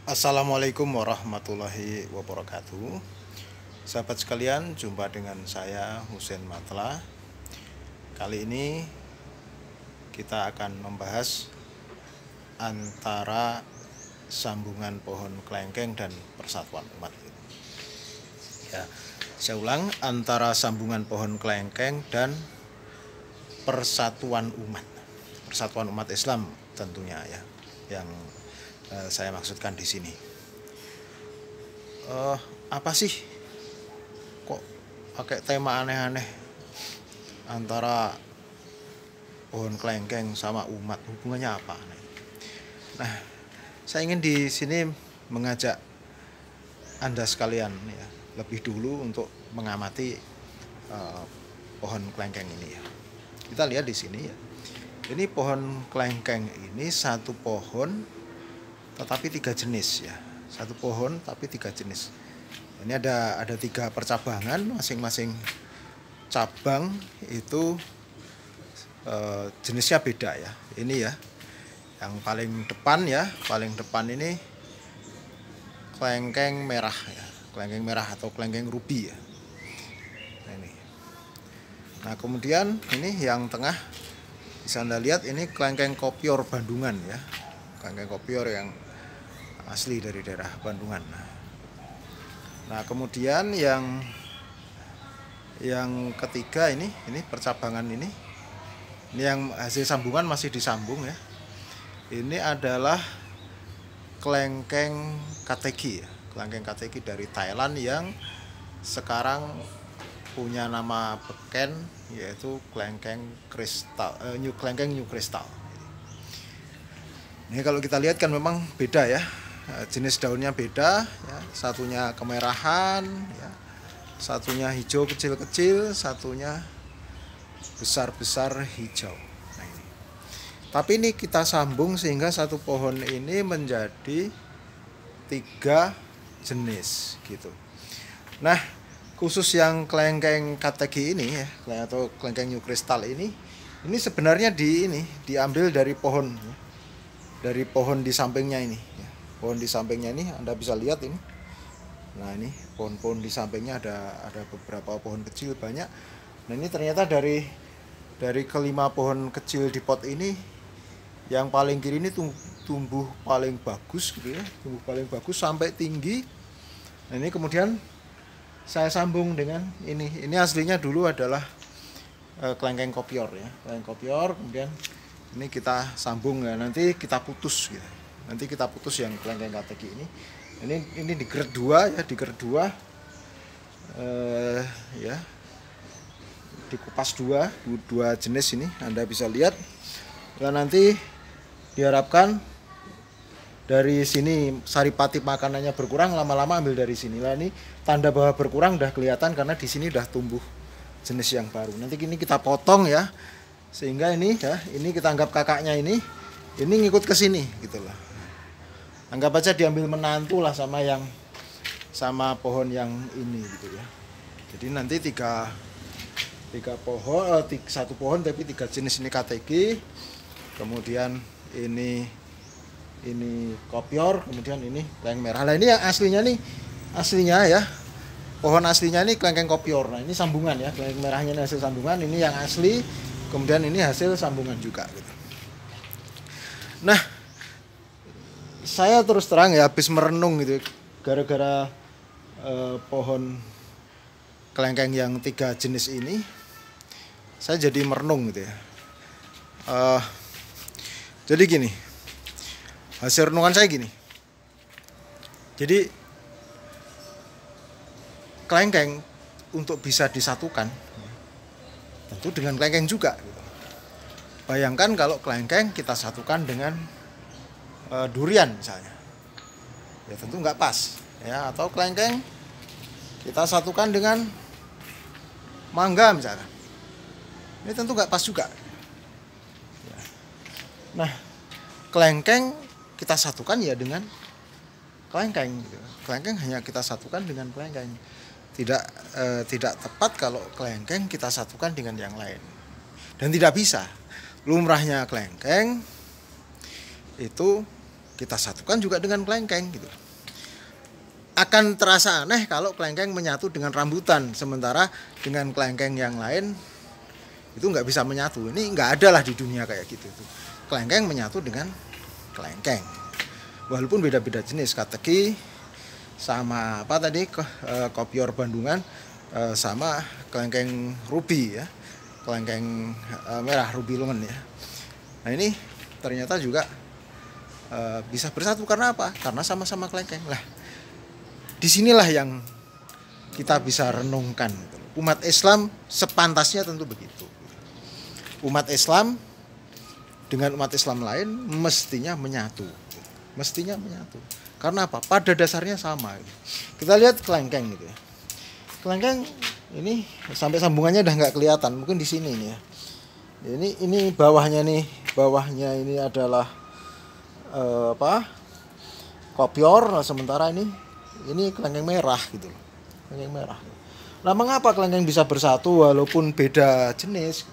Assalamualaikum warahmatullahi wabarakatuh. Sahabat sekalian, jumpa dengan saya Husein Matla. Kali ini kita akan membahas antara sambungan pohon kelengkeng dan persatuan umat. Ya, saya ulang, antara sambungan pohon kelengkeng dan persatuan umat. Persatuan umat Islam tentunya ya, yang saya maksudkan di sini. Apa sih kok pakai tema aneh-aneh antara pohon kelengkeng sama umat, hubungannya apa? Nah, saya ingin di sini mengajak Anda sekalian ya, lebih dulu untuk mengamati pohon kelengkeng ini ya. Kita lihat di sini ya. Ini pohon kelengkeng ini satu pohon tetapi 3 jenis ya, satu pohon tapi 3 jenis. Ini ada 3 percabangan, masing-masing cabang itu jenisnya beda ya. Ini ya, yang paling depan ya, paling depan ini kelengkeng merah ya, kelengkeng merah atau kelengkeng ruby ya. Nah kemudian ini yang tengah bisa Anda lihat, ini kelengkeng kopior Bandungan ya, kelengkeng kopior yang asli dari daerah Bandungan. Nah kemudian yang ketiga ini percabangan ini yang hasil sambungan masih disambung ya. Ini adalah kelengkeng KTG ya, kelengkeng KTG dari Thailand yang sekarang punya nama beken, yaitu kelengkeng kristal, kelengkeng new crystal. Ini kalau kita lihat kan memang beda ya, jenis daunnya beda ya, satunya kemerahan ya, satunya hijau kecil-kecil, satunya besar-besar hijau. Nah, ini. Tapi ini kita sambung sehingga satu pohon ini menjadi 3 jenis gitu. Nah, khusus yang kelengkeng KTG ini ya, atau kelengkeng new crystal ini sebenarnya diambil dari pohon ya, dari pohon di sampingnya ini ya. Pohon di sampingnya ini Anda bisa lihat ini. Nah ini pohon-pohon di sampingnya ada beberapa pohon kecil banyak. Nah ini ternyata dari kelima pohon kecil di pot ini, yang paling kiri ini tumbuh paling bagus gitu ya, tumbuh paling bagus sampai tinggi. Nah ini kemudian saya sambung dengan ini. Ini aslinya dulu adalah kelengkeng kopior ya, kelengkeng kopior. Kemudian ini kita sambung ya, nanti kita putus gitu. Nanti kita putus yang kelengkeng KTG ini. Ini digeret 2 ya, digeret 2 ya. Dikupas 2 jenis ini Anda bisa lihat. Dan nanti diharapkan dari sini saripati makanannya berkurang, lama-lama ambil dari sini. Lah ini tanda bahwa berkurang udah kelihatan karena di sini udah tumbuh jenis yang baru. Nanti ini kita potong ya, sehingga ini ya, ini kita anggap kakaknya ini ngikut ke sini gitu loh. Anggap aja diambil menantu lah sama pohon yang ini gitu ya. Jadi nanti 3 pohon, satu pohon tapi 3 jenis. Ini KTG, kemudian ini kopior, kemudian ini kelengkeng merah. Nah ini yang aslinya ya, pohon aslinya ini kelengkeng kopior. Nah ini sambungan ya, kelengkeng merahnya ini hasil sambungan, ini yang asli, kemudian ini hasil sambungan juga gitu. Nah saya terus terang ya, habis merenung gitu gara-gara pohon kelengkeng yang 3 jenis ini, saya jadi merenung gitu ya. Jadi gini, hasil renungan saya gini. Jadi kelengkeng untuk bisa disatukan tentu dengan kelengkeng juga gitu. Bayangkan kalau kelengkeng kita satukan dengan durian misalnya, ya tentu nggak pas ya. Atau kelengkeng kita satukan dengan mangga misalkan, ini tentu nggak pas juga ya. Nah kelengkeng kita satukan ya dengan kelengkeng gitu. Kelengkeng hanya kita satukan dengan kelengkeng, tidak tepat kalau kelengkeng kita satukan dengan yang lain, dan tidak bisa. Lumrahnya kelengkeng itu kita satukan juga dengan kelengkeng gitu. Akan terasa aneh kalau kelengkeng menyatu dengan rambutan, sementara dengan kelengkeng yang lain itu nggak bisa menyatu. Ini nggak ada lah di dunia kayak gitu. Kelengkeng menyatu dengan kelengkeng. Walaupun beda-beda jenis, kateki sama apa tadi, kopior Bandungan sama kelengkeng ruby ya, kelengkeng merah ruby lungan ya. Nah ini ternyata juga bisa bersatu karena apa? Karena sama-sama kelengkeng lah. Disinilah yang kita bisa renungkan. Umat Islam sepantasnya tentu begitu. Umat Islam dengan umat Islam lain mestinya menyatu. Mestinya menyatu. Karena apa? Pada dasarnya sama. Kita lihat kelengkeng gitu ya. Kelengkeng ini sampai sambungannya udah nggak kelihatan. Mungkin di sini nih ya. Ini bawahnya nih. Bawahnya ini adalah kopior. Sementara ini kelengkeng merah gitu loh. Kelengkeng merah. Nah, mengapa kelengkeng bisa bersatu walaupun beda jenis?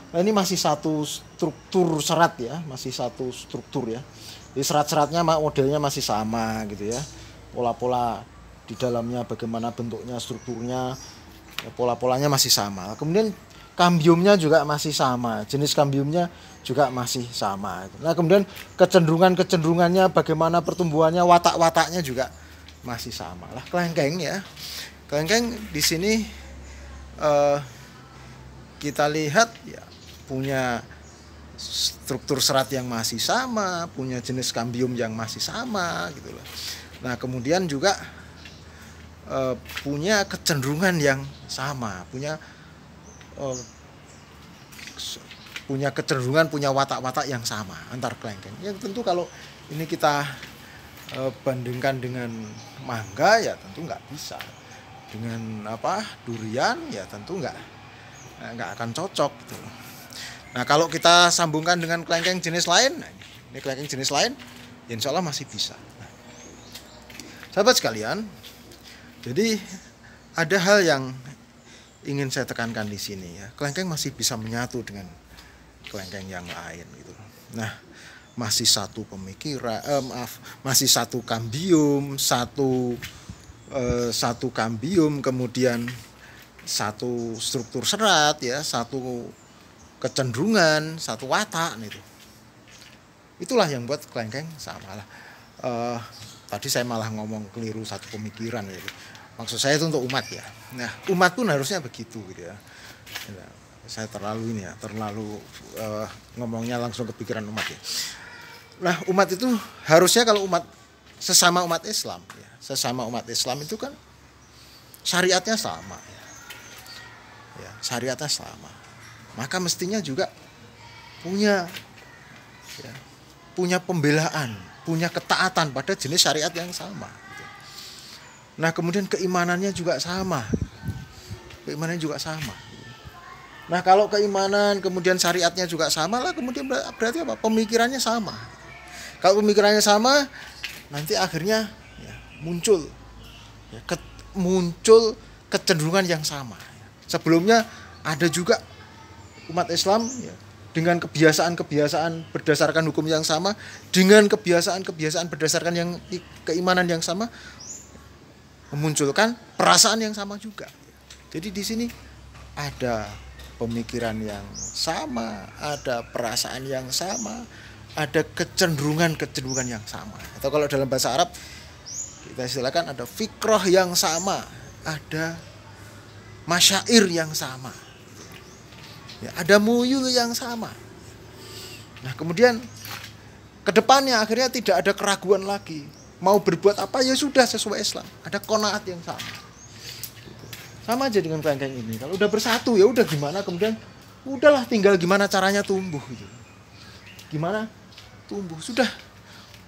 Nah, ini masih satu struktur serat ya, masih satu struktur ya. Jadi serat-seratnya modelnya masih sama gitu ya. Pola-pola di dalamnya bagaimana bentuknya, strukturnya, pola-polanya masih sama. Kemudian kambiumnya juga masih sama, jenis kambiumnya juga masih sama. Nah, kemudian kecenderungannya bagaimana pertumbuhannya, watak-wataknya juga masih sama. Lah kelengkeng ya. Kelengkeng di sini kita lihat ya punya struktur serat yang masih sama, punya jenis kambium yang masih sama gitu loh. Nah, kemudian juga punya kecenderungan yang sama, punya kecenderungan, punya watak-watak yang sama antar kelengkeng. Ya tentu kalau ini kita bandingkan dengan mangga ya tentu nggak bisa. Dengan durian ya tentu nggak akan cocok gitu. Nah, kalau kita sambungkan dengan kelengkeng jenis lain, nah ini kelengkeng jenis lain, ya insya Allah masih bisa. Nah, sahabat sekalian, jadi ada hal yang ingin saya tekankan di sini ya. Kelengkeng masih bisa menyatu dengan kelengkeng yang lain gitu. Nah, masih satu pemikiran, masih satu kambium, satu kambium, kemudian satu struktur serat ya, satu kecenderungan, satu watak gitu. Itulah yang buat kelengkeng sama lah. Tadi saya malah ngomong keliru, satu pemikiran gitu. Maksud saya itu untuk umat ya. Nah, umat pun harusnya begitu gitu ya. Saya terlalu ngomongnya langsung kepikiran umat ya. Nah, umat itu harusnya kalau sesama umat Islam ya, sesama umat Islam itu kan syariatnya sama ya, syariatnya sama, maka mestinya juga punya pembelaan, punya ketaatan pada jenis syariat yang sama gitu. Nah, kemudian keimanannya juga sama, Nah, kalau keimanan kemudian syariatnya juga sama lah, kemudian berarti apa? Pemikirannya sama. Kalau pemikirannya sama, nanti akhirnya ya, muncul kecenderungan yang sama. Sebelumnya ada juga umat Islam ya, dengan kebiasaan-kebiasaan berdasarkan hukum yang sama, dengan kebiasaan-kebiasaan berdasarkan keimanan yang sama, memunculkan perasaan yang sama juga. Jadi di sini ada pemikiran yang sama, ada perasaan yang sama, ada kecenderungan yang sama. Atau kalau dalam bahasa Arab kita istilahkan ada fikroh yang sama, ada masyair yang sama, ya, ada muyul yang sama. Nah, kemudian kedepannya akhirnya tidak ada keraguan lagi. Mau berbuat apa ya sudah sesuai Islam. Ada qanaat yang sama. Sama aja dengan kelengkeng ini. Kalau udah bersatu ya udah gimana, kemudian udahlah tinggal gimana caranya tumbuh gitu. Gimana tumbuh, sudah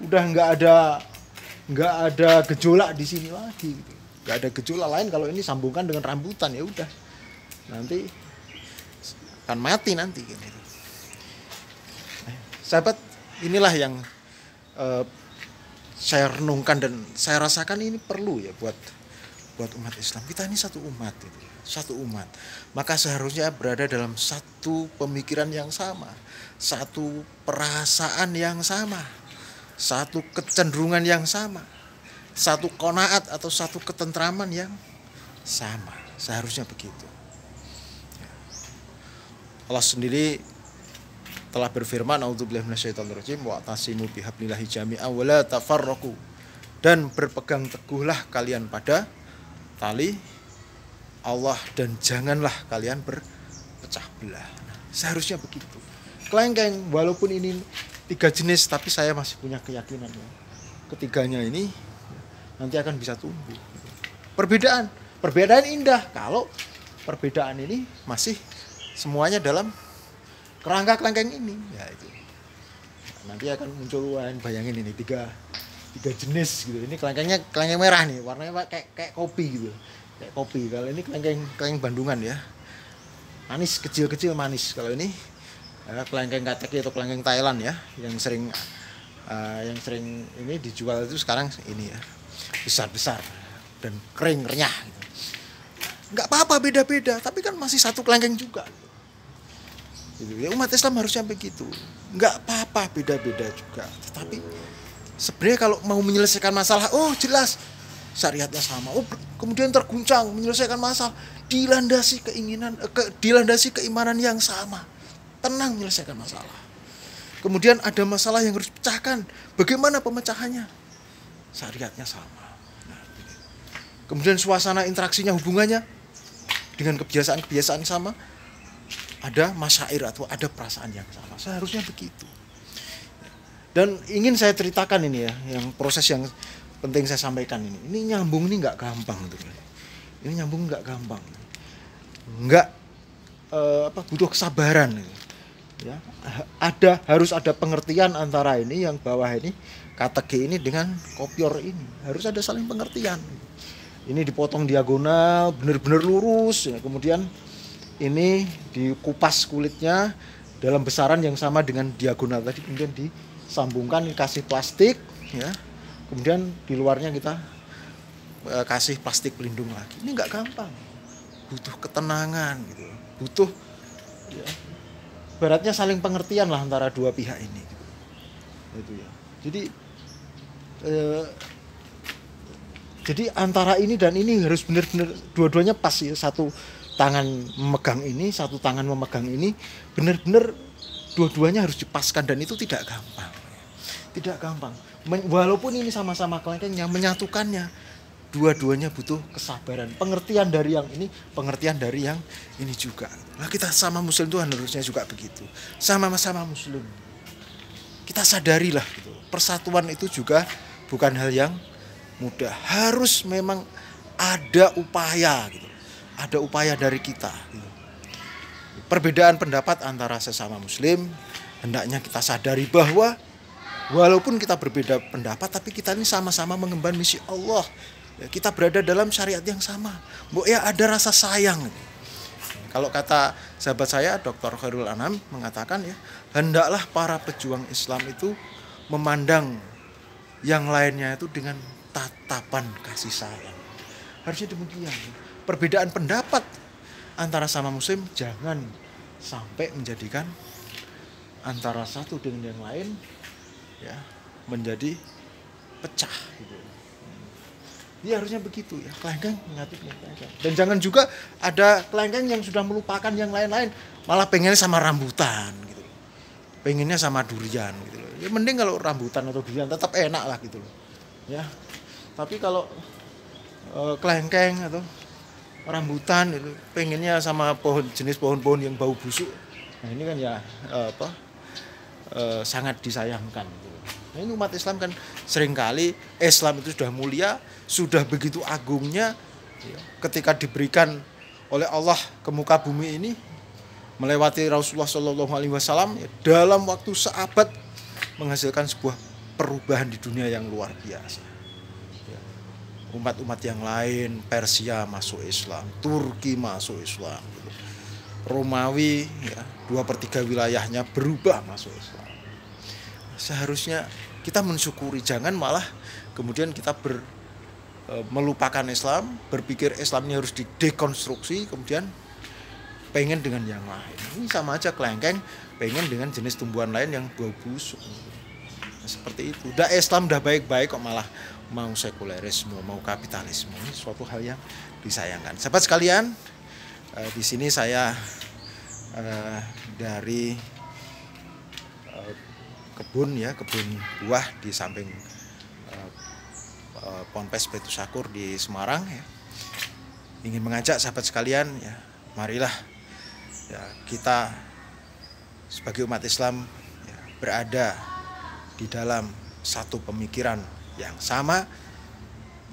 nggak ada gejolak di sini lagi gitu. Nggak ada gejolak lain kalau ini sambungkan dengan rambutan ya udah nanti akan mati nanti gitu. Sahabat, inilah yang saya renungkan dan saya rasakan ini perlu ya buat umat Islam. Kita ini satu umat gitu. Satu umat, maka seharusnya berada dalam satu pemikiran yang sama, satu perasaan yang sama, satu kecenderungan yang sama, satu qanaat atau satu ketentraman yang sama. Seharusnya begitu. Allah sendiri telah berfirman, a'udzubillahi minasyaitonirrajim, wa'tasimu bihablillahi jami'an wa la tafarraqu, dan berpegang teguhlah kalian pada tali Allah dan janganlah kalian berpecah belah. Seharusnya begitu. Kelengkeng, walaupun ini 3 jenis, tapi saya masih punya keyakinan ya, ketiganya ini nanti akan bisa tumbuh. Perbedaan indah kalau perbedaan ini masih semuanya dalam kerangka kelengkeng ini. Ya itu. Nanti akan muncul, bayangin ini tiga jenis gitu. Ini kelengkeng merah nih, warnanya kayak kopi gitu. Kayak kopi. Kalau ini kelengkeng Bandungan ya. Manis, kecil-kecil manis. Kalau ini kelengkeng Kateki atau kelengkeng Thailand ya, yang sering ini dijual itu sekarang ini ya. Besar-besar dan kering renyah gitu. Enggak apa-apa beda-beda, tapi kan masih satu kelengkeng juga. Gitu. Ya, umat Islam harusnya begitu. Enggak apa-apa beda-beda juga. Tetapi sebenarnya kalau mau menyelesaikan masalah, oh jelas syariatnya sama. Oh kemudian terguncang menyelesaikan masalah, dilandasi keimanan yang sama. Tenang menyelesaikan masalah. Kemudian ada masalah yang harus dipecahkan. Bagaimana pemecahannya? Syariatnya sama. Nah, kemudian suasana interaksinya, hubungannya dengan kebiasaan-kebiasaan sama. Ada masyair atau ada perasaan yang sama. Seharusnya begitu. Dan ingin saya ceritakan ini ya, yang proses yang penting saya sampaikan ini. Ini nyambung ini nggak gampang, ini nyambung nggak gampang, nggak butuh kesabaran. Ya, harus ada pengertian antara ini yang bawah ini Kateki ini dengan kopior ini, harus ada saling pengertian. Ini dipotong diagonal, benar-benar lurus, ya. Kemudian ini dikupas kulitnya dalam besaran yang sama dengan diagonal tadi, kemudian disambungkan, dikasih plastik, ya. Kemudian di luarnya kita kasih plastik pelindung lagi. Ini nggak gampang, butuh ketenangan, gitu. Butuh, ya, baratnya saling pengertian lah antara dua pihak ini. Gitu. Itu ya. Jadi antara ini dan ini harus benar-benar dua-duanya pas ya. Satu tangan memegang ini, satu tangan memegang ini, benar-benar dua-duanya harus dipaskan, dan itu tidak gampang. Tidak gampang. Walaupun ini sama-sama kelengkeng, yang menyatukannya dua-duanya butuh kesabaran, pengertian dari yang ini, pengertian dari yang ini juga. Nah, kita sama muslim itu harusnya juga begitu. Sama-sama muslim. Kita sadarilah gitu. Persatuan itu juga bukan hal yang mudah. Harus memang ada upaya gitu. Ada upaya dari kita. Gitu. Perbedaan pendapat antara sesama muslim hendaknya kita sadari bahwa walaupun kita berbeda pendapat, tapi kita ini sama-sama mengemban misi Allah. Ya, kita berada dalam syariat yang sama. Ya ada rasa sayang. Kalau kata sahabat saya, Dr. Khairul Anam mengatakan ya, hendaklah para pejuang Islam itu memandang yang lainnya itu dengan tatapan kasih sayang. Harusnya demikian. Perbedaan pendapat antara sama muslim jangan sampai menjadikan antara satu dengan yang lain ya menjadi pecah gitu. Dia harusnya begitu ya, kelengkeng menyatu dengan kelengkeng. Dan jangan juga ada kelengkeng yang sudah melupakan yang lain-lain, malah pengennya sama rambutan gitu. Pengennya sama durian gitu loh. Ya mending kalau rambutan atau durian tetap enak lah gitu loh. Ya. Tapi kalau kelengkeng atau rambutan itu pengennya sama jenis pohon-pohon yang bau busuk. Nah, ini kan ya sangat disayangkan gitu. Nah, ini umat Islam kan seringkali Islam itu sudah mulia, sudah begitu agungnya ya, ketika diberikan oleh Allah ke muka bumi ini melewati Rasulullah SAW ya, dalam waktu seabad menghasilkan sebuah perubahan di dunia yang luar biasa. Ya, umat-umat yang lain, Persia masuk Islam, Turki masuk Islam, Romawi ya, 2/3 wilayahnya berubah masuk Islam. Seharusnya kita mensyukuri, jangan malah kemudian kita melupakan Islam, berpikir Islam ini harus didekonstruksi, kemudian pengen dengan yang lain. Ini sama aja kelengkeng pengen dengan jenis tumbuhan lain yang bau busuk. Seperti itu. Udah Islam udah baik-baik kok malah mau sekulerisme, mau kapitalisme. Ini suatu hal yang disayangkan. Sahabat sekalian, di sini saya dari kebun buah di samping Ponpes Baitus Syakur di Semarang ya. Ingin mengajak sahabat sekalian ya, marilah ya kita sebagai umat Islam ya, berada di dalam satu pemikiran yang sama,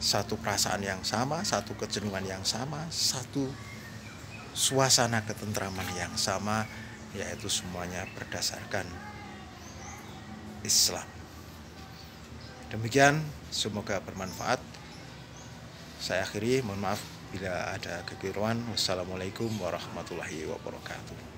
satu perasaan yang sama, satu kejenuhan yang sama, satu suasana ketentraman yang sama, yaitu semuanya berdasarkan Islam. Demikian, semoga bermanfaat. Saya akhiri, mohon maaf bila ada kekeliruan. Wassalamualaikum warahmatullahi wabarakatuh.